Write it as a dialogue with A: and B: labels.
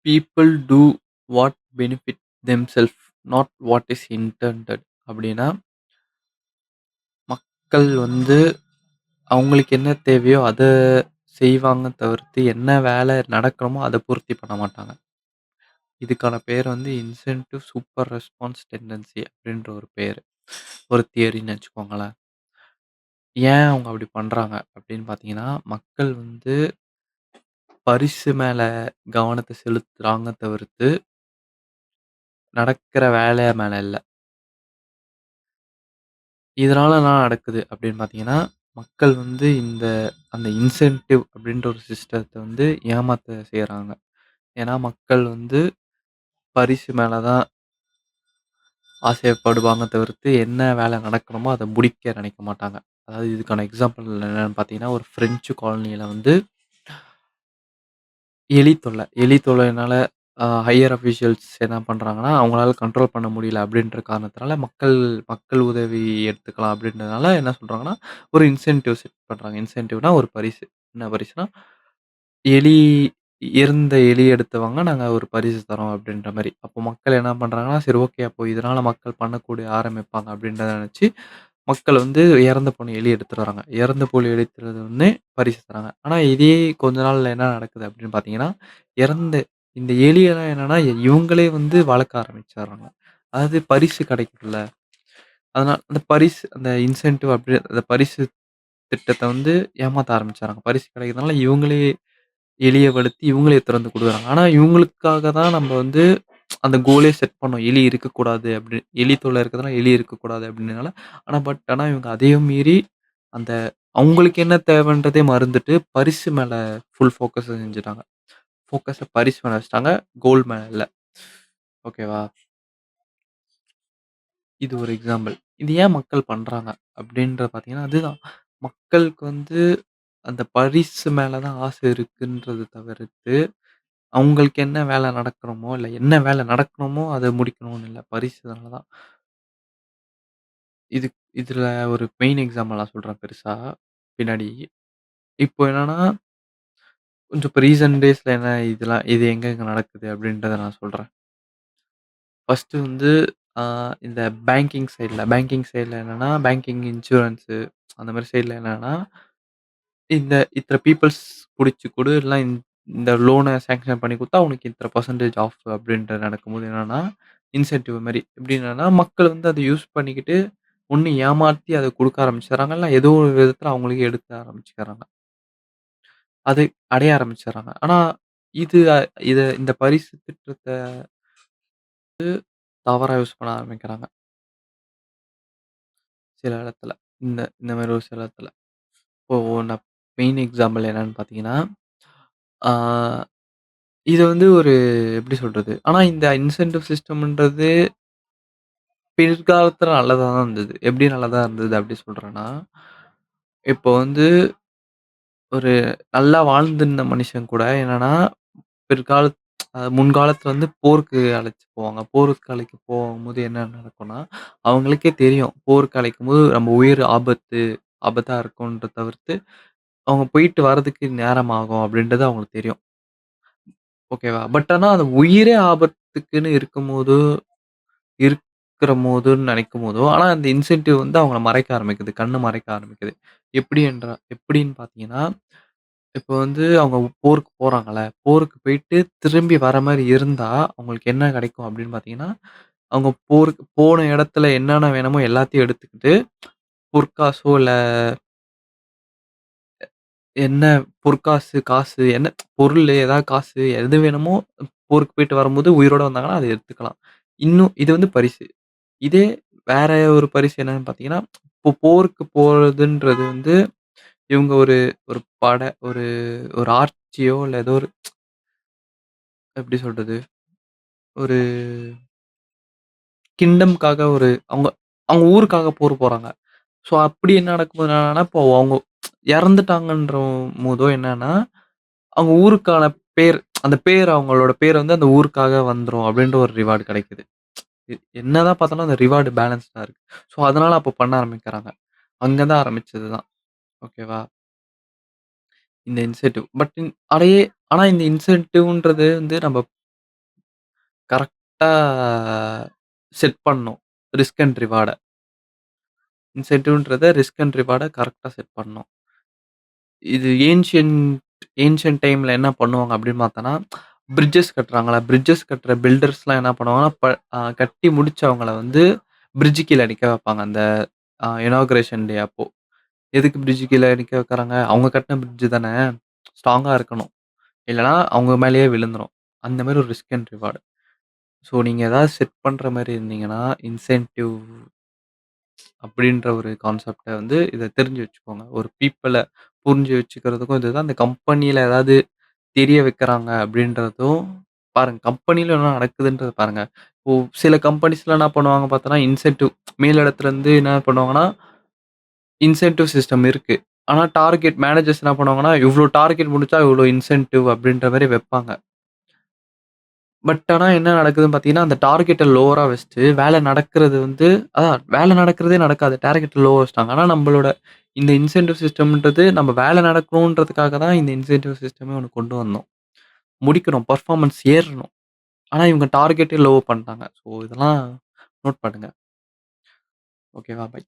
A: People do what benefit themselves not what is intended அப்படின்னா, மக்கள் வந்து அவங்களுக்கு என்ன தேவையோ அத செய்வாங்க தவிர்த்து, என்ன வேலை நடக்கணுமோ அத பூர்த்தி பண்ண மாட்டாங்க. இதுக்கான பேர் வந்து இன்சென்டிவ் சூப்பர் ரெஸ்பான்ஸ் டெண்டன்சி அப்படின்ற ஒரு பேரு. ஒரு தியரின்னு வச்சுக்கோங்களேன். ஏன் அவங்க அப்படி பண்றாங்க அப்படின்னு பார்த்தீங்கன்னா, மக்கள் வந்து பரிசு மேல கவனத்த செலுத்துறாங்க தவிர்த்து, நடக்கிற வேலை மேல இல்ல. இதனால என்ன நடக்குது அப்படின்னு பார்த்தீங்கன்னா, மக்கள் வந்து அந்த இன்சென்டிவ் அப்படின்ற ஒரு சிஸ்டத்த வந்து ஏமாத்த செய்றாங்க. ஏன்னா, மக்கள் வந்து பரிசு மேல தான் ஆசைப்படுவாங்க தவிர்த்து, என்ன வேலை நடக்கணுமோ அத முடிக்க நினைக்க மாட்டாங்க. அதாவது இதுக்கான எக்ஸாம்பிள் என்னன்னு பார்த்தீங்கன்னா, ஒரு பிரெஞ்சு காலனியில வந்து எலி தொல்ல. எலி தொல்லைனால ஹையர் அஃபிஷியல்ஸ் என்ன பண்றாங்கன்னா, அவங்களால கண்ட்ரோல் பண்ண முடியல அப்படின்ற காரணத்தினால மக்கள் மக்கள் உதவி எடுத்துக்கலாம் அப்படின்றதுனால என்ன சொல்றாங்கன்னா, ஒரு இன்சென்டிவ் செட் பண்றாங்க. இன்சென்டிவ்னா ஒரு பரிசு. என்ன பரிசுனா, எலி இறந்த எலி எடுத்தவங்க நாங்க ஒரு பரிசு தரோம் அப்படின்ற மாரி. அப்போ மக்கள் என்ன பண்றாங்கன்னா, சரி ஓகே அப்போ இதனால மக்கள் பண்ணக்கூடிய ஆரம்பிப்பாங்க அப்படின்றத நெனச்சு, மக்கள் வந்து இறந்து போன எலி எடுத்துட்டு வராங்க. இறந்த புலி எடுத்துட்டு வந்து பரிசு தராங்க. ஆனா இதே கொஞ்ச நாள்ல என்ன நடக்குது அப்படின்னு பார்த்தீங்கன்னா, இறந்த இந்த எலியெல்லாம் என்னன்னா, இவங்களே வந்து வளர்க்க ஆரம்பிச்சர்றாங்க. அதாவது பரிசு கிடைக்குதுல்ல. அதனால அந்த இன்சென்டிவ் அப்படி அந்த பரிசு திட்டத்த வந்து ஏமாத்த ஆரம்பிச்சர்றாங்க. பரிசு கிடைக்கிறதுனால இவங்களே எலிய வளர்த்து இவங்களே எடுத்துட்டு வந்து குடுக்குறாங்க. ஆனா இவங்களுக்காக தான் நம்ம வந்து அந்த கோலே செட் பண்ணோம். எலி இருக்கக்கூடாது அப்படி எலி தொல்ல இருக்கிறதுனால எலி இருக்கக்கூடாது அப்படின்றனால. ஆனா இவங்க அதையும் மீறி அந்த அவங்களுக்கு என்ன தேவைன்றதே மறந்துட்டு பரிசு மேல ஃபுல் ஃபோக்கஸ செஞ்சுட்டாங்க. பரிசு மேல வச்சுட்டாங்க. கோல் மேல இல்ல. ஓகேவா? இது ஒரு எக்ஸாம்பிள். இது ஏன் மக்கள் பண்றாங்க? அப்படின்றத பார்த்தீங்கன்னா, அதுதான். மக்களுக்கு வந்து அந்த பரிசு மேல தான் ஆசை இருக்குன்றத தவிர்த்து, அவங்களுக்கு என்ன வேலை நடக்கணுமோ, இல்ல என்ன வேலை நடக்கணுமோ அத முடிக்கணும்னு இல்ல. பரிசுனால தான். இது இதுல ஒரு மெயின் எக்ஸாம்பிள் நான் சொல்றேன் பெருசா, பின்னாடி. இப்போ என்னன்னா, கொஞ்சம் இப்ப ரீசென்ட் டேஸ்ல இது எங்கெங்க நடக்குது அப்படின்றத நான் சொல்றேன். ஃபர்ஸ்ட்டு வந்து ஆ இந்த பேங்கிங் சைட்ல என்னன்னா, பேங்கிங், இன்சூரன்ஸு அந்த மாரி சைட்ல என்னன்னா, இத்தன பீப்பிள்ஸ் புடிச்சு குடு, இல்லனா இந்த லோன சாங்ஷன் பண்ணி குடுத்தா, உனக்கு இத்தன பெர்சன்டேஜ் ஆஃப் அப்படின்ட்டு நடக்கும்போது என்னன்னா, இன்சென்டிவ் மாரி. எப்படின்னா, மக்கள் வந்து அத யூஸ் பண்ணிக்கிட்டு, ஒண்ணு ஏமாத்தி அத குடுக்க ஆரம்பிச்சுர்றாங்க. இல்ல ஏதோ ஒரு விதத்துல அவங்களுக்கே எடுக்க ஆரம்பிச்சுக்கிறாங்க. அது அடைய ஆரம்பிச்சுர்றாங்க. ஆனா, இது அ இத இந்த பரிசு திட்டத்த தவறா யூஸ் பண்ண ஆரம்பிக்கிறாங்க. சில இடத்துல. இந்த மாரி ஒரு சில இடத்துல. இப்போ நான் மெயின் எக்ஸாம்பிள் என்னன்னு பார்த்தீங்கன்னா, ஆ இது வந்து ஒரு எப்படி சொல்றது? ஆனா இந்த இன்சென்டிவ் சிஸ்டம்ன்றது பிற்காலத்துல நல்லதா தான் இருந்தது. எப்படி நல்லதா இருந்தது அப்படி சொல்றேன்னா, இப்போ வந்து ஒரு நல்லா வாழ்ந்திருந்த மனுஷன் கூட என்னன்னா, பிற்காலத் முன்காலத்துல வந்து போருக்கு அழைச்சு போவாங்க. போருக்கு அழைத்து போகும்போது என்ன நடக்கும்னா, அவங்களுக்கே தெரியும். போருக்கு அழைக்கும்போது நம்ம உயிர் ஆபத்தா இருக்கும்ன்றத தவிர்த்து, அவங்க போயிட்டு வரதுக்கு நேரம் ஆகும் அப்படின்றது அவங்களுக்கு தெரியும். ஓகேவா? பட் ஆனா அந்த உயிரே ஆபத்துக்குன்னு இருக்கிறபோதுன்னு நினைக்கும்போதோ, ஆனா அந்த இன்சென்டிவ் வந்து அவங்கள மறைக்க ஆரம்பிக்குது. கண்ண மறைக்க ஆரம்பிக்குது. எப்படின்னு பார்த்தீங்கன்னா, இப்போ வந்து அவங்க போருக்கு போறாங்கல்ல, போருக்கு போயிட்டு திரும்பி வர மாரி இருந்தா, அவங்களுக்கு என்ன கிடைக்கும் அப்படின்னு பார்த்தீங்கன்னா, அவங்க போருக்கு போன இடத்துல என்னென்ன வேணுமோ எல்லாத்தையும் எடுத்துக்கிட்டு, பொற்காசோ இல்ல என்ன பொற்காசு, காசு என்ன பொருளு ஏதாவது காசு எது வேணுமோ போருக்கு போயிட்டு வரும்போது உயிரோட வந்தாங்கன்னா, அத எடுத்துக்கலாம். இன்னும் இது வந்து பரிசு. இதே வேற ஒரு பரிசு என்னன்னு பார்த்தீங்கன்னா, இப்போ போருக்கு போறதுன்றது வந்து இவங்க ஒரு ஒரு பட ஒரு ஒரு ஆட்சியோ இல்ல ஏதோ ஒரு எப்படி சொல்றது? ஒரு கிங்டம்க்காக அவங்க அவங்க ஊருக்காக போறாங்க. ஸோ அப்படி என்ன நடக்கும்போது என்னன்னா, இப்போ அவங்க இறந்துட்டாங்கன்றபோதோ என்னன்னா, அவங்க ஊருக்கான பேர் அந்த பேர் அவங்களோட பேர் வந்து அந்த ஊருக்காக வந்துரும் அப்படின்ற ஒரு ரிவார்ட் கிடைக்குது. என்னதான் பார்த்தாலும் அந்த ரிவார்ட் பேலன்ஸ்டா இருக்கு. ஸோ அதனால அப்ப பண்ண ஆரம்பிக்கிறாங்க. அங்க தான் ஆரம்பிச்சது தான். ஓகேவா? இந்த இன்சென்டிவ். பட் இன் அடையே ஆனா இந்த இன்சென்டிவ்ன்றது வந்து நம்ம கரெக்ட்டா செட் பண்ணணும். Risk and reward. இன்சென்டிவ்ன்றத ரிஸ்க் அண்ட் ரிவார்ட கரெக்ட்டா செட் பண்ணணும். இது ஏன்ஷியன்ட் டைம்ல என்ன பண்ணுவாங்க அப்படின்னு பார்த்தோன்னா, பிரிட்ஜஸ் கட்டுறாங்கல்ல, பிரிட்ஜஸ் கட்டுற பில்டர்ஸ்லாம் என்ன பண்ணுவாங்கன்னா, கட்டி முடிச்சவங்கள வந்து பிரிட்ஜ் கீழ நிக்க வைப்பாங்க. அந்த இனாகுரேஷன் டே அப்போ. எதுக்கு பிரிட்ஜ் கீழ நிக்க வைக்கிறாங்க? அவங்க கட்டின பிரிட்ஜ் தானே! ஸ்ட்ராங்கா இருக்கணும். இல்லன்னா அவங்க மேலேயே விழுந்துரும். அந்த மாரி ஒரு ரிஸ்க் அண்ட் ரிவார்ட். ஸோ நீங்க ஏதாவது செட் பண்ற மாரி இருந்தீங்கன்னா, இன்சென்டிவ் அப்படின்ற ஒரு கான்செப்ட்ட வந்து இத தெரிஞ்சு வச்சுக்கோங்க. ஒரு பீப்பிள புரிஞ்சு வச்சுக்கிறதுக்கும் இதுதான். அந்த கம்பெனியில ஏதாவது தெரிய வைக்கிறாங்க அப்படின்றதும் பாருங்க. கம்பெனில என்ன நடக்குதுன்றத பாருங்க. இப்போ சில கம்பெனிஸ்லாம் என்ன பண்ணுவாங்க பார்த்தோன்னா, இன்சென்டிவ் மேலிடத்துலருந்து என்ன பண்ணுவாங்கன்னா, இன்சென்டிவ் சிஸ்டம் இருக்கு. ஆனா டார்கெட் மேனேஜர்ஸ் என்ன பண்ணுவாங்கன்னா, இவ்ளோ டார்கெட் முடிச்சா இவ்ளோ இன்சென்டிவ் அப்படின்ற மாரி வைப்பாங்க. பட் ஆனா என்ன நடக்குதுன்னு பார்த்தீங்கன்னா, அந்த டார்கெட்ட லோவரா வச்சுட்டு, வேலை நடக்கிறது வந்து வேலை நடக்கிறதே நடக்காது. டார்கெட்ட லோவா வச்சுட்டாங்க. ஆனா நம்பளோட இந்த இன்சென்டிவ் சிஸ்டம்ன்றது நம்ம வேலை நடக்கணுன்றதுக்காக தான் இந்த இன்சென்டிவ் சிஸ்டமே ஒண்ணு கொண்டு வந்தோம். முடிக்கணும், பெர்ஃபார்மன்ஸ் ஏறணும். ஆனா இவங்க டார்கெட்டே லோ பண்ணிட்டாங்க. ஸோ இதெல்லாம் நோட் பண்ணுங்க. ஓகேவா? பை.